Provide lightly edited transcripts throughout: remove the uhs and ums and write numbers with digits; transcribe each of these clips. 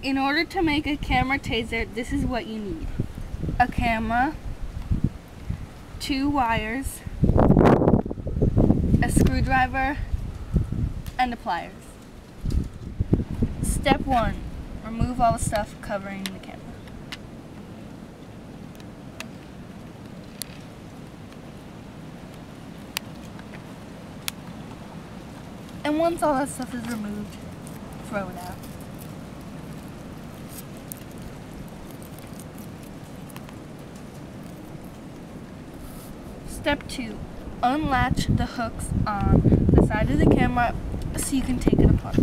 In order to make a camera taser, this is what you need. A camera, 2 wires, a screwdriver, and the pliers. Step 1, remove all the stuff covering the camera. And once all that stuff is removed, throw it out. Step 2, unlatch the hooks on the side of the camera so you can take it apart.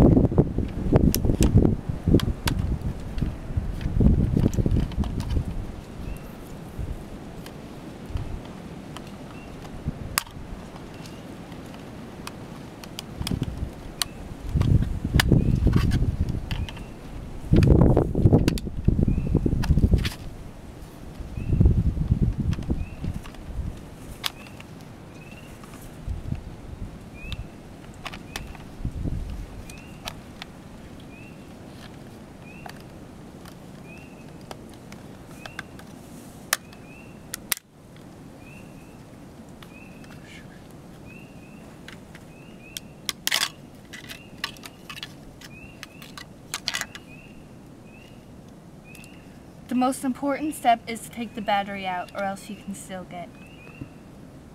The most important step is to take the battery out, or else you can still get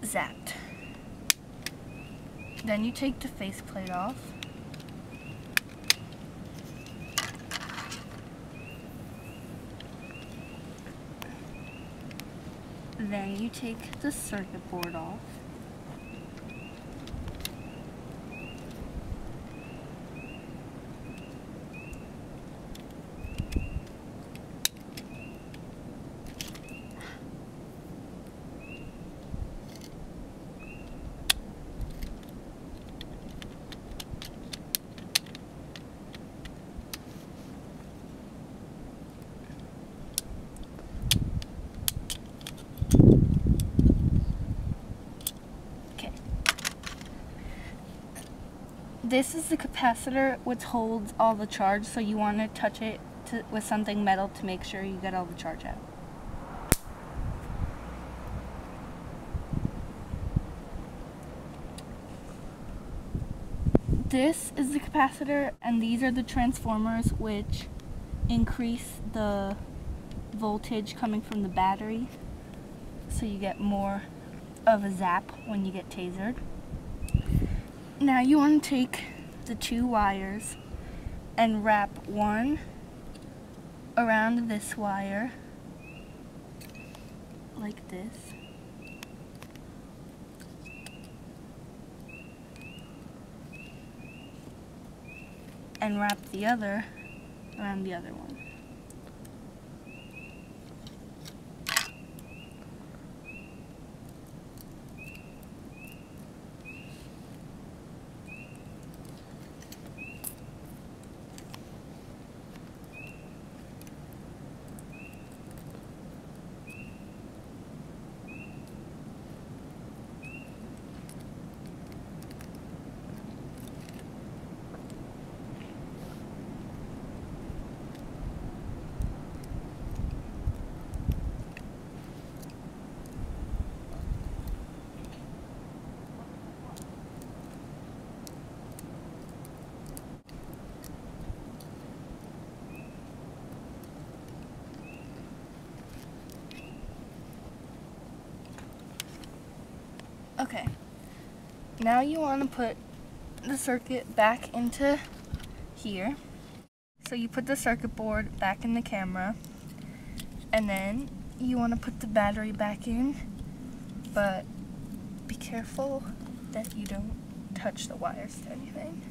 zapped. Then you take the faceplate off. Then you take the circuit board off. This is the capacitor which holds all the charge, so you want to touch it with something metal to make sure you get all the charge out. This is the capacitor, and these are the transformers which increase the voltage coming from the battery, so you get more of a zap when you get tasered. Now you want to take the 2 wires and wrap one around this wire like this, and wrap the other around the other one. Okay, now you want to put the circuit back into here. So you put the circuit board back in the camera, and then you want to put the battery back in, but be careful that you don't touch the wires to anything.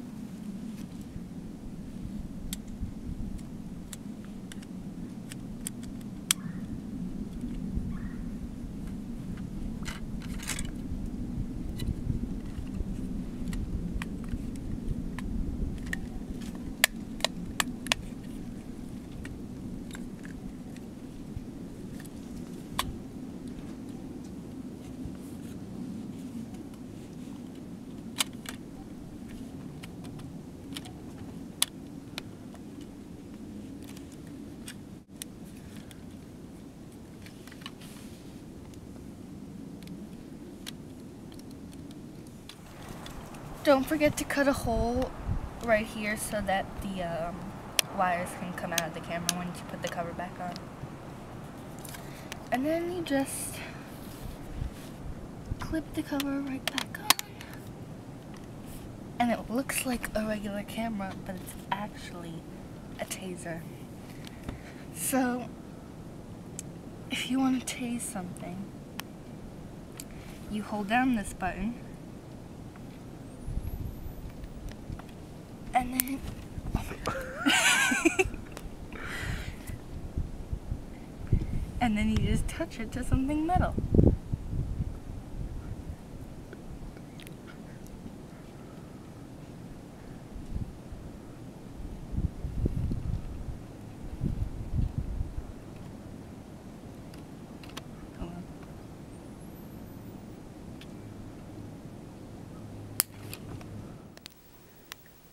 Don't forget to cut a hole right here so that the wires can come out of the camera once you put the cover back on. And then you just clip the cover right back on. And it looks like a regular camera, but it's actually a taser. So, if you want to tase something, you hold down this button, and then, oh my God. And then you just touch it to something metal.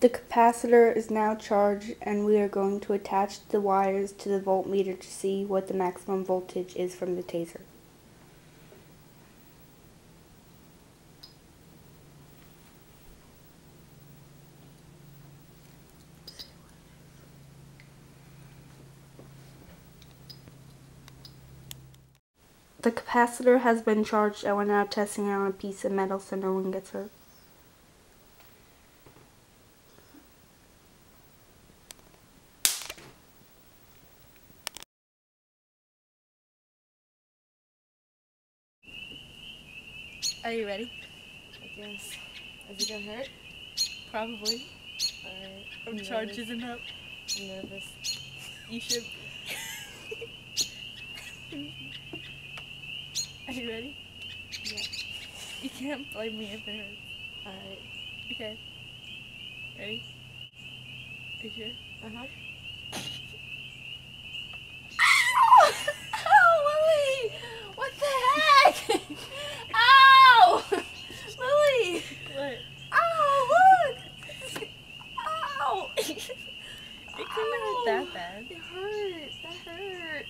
The capacitor is now charged, and we are going to attach the wires to the voltmeter to see what the maximum voltage is from the taser. The capacitor has been charged, and we're now testing it on a piece of metal so no one gets hurt. Are you ready? I guess. Is it gonna hurt? Probably. Alright. I'm charged isn't up. I'm nervous. You should. Are you ready? Yeah. You can't blame me if it hurts. Alright. Okay. Ready? Are you sure? Uh-huh. Ow, Lily! What the heck? Ow! Lily! What? Ow, look! Ow! It couldn't hurt that bad. It hurt. That hurt.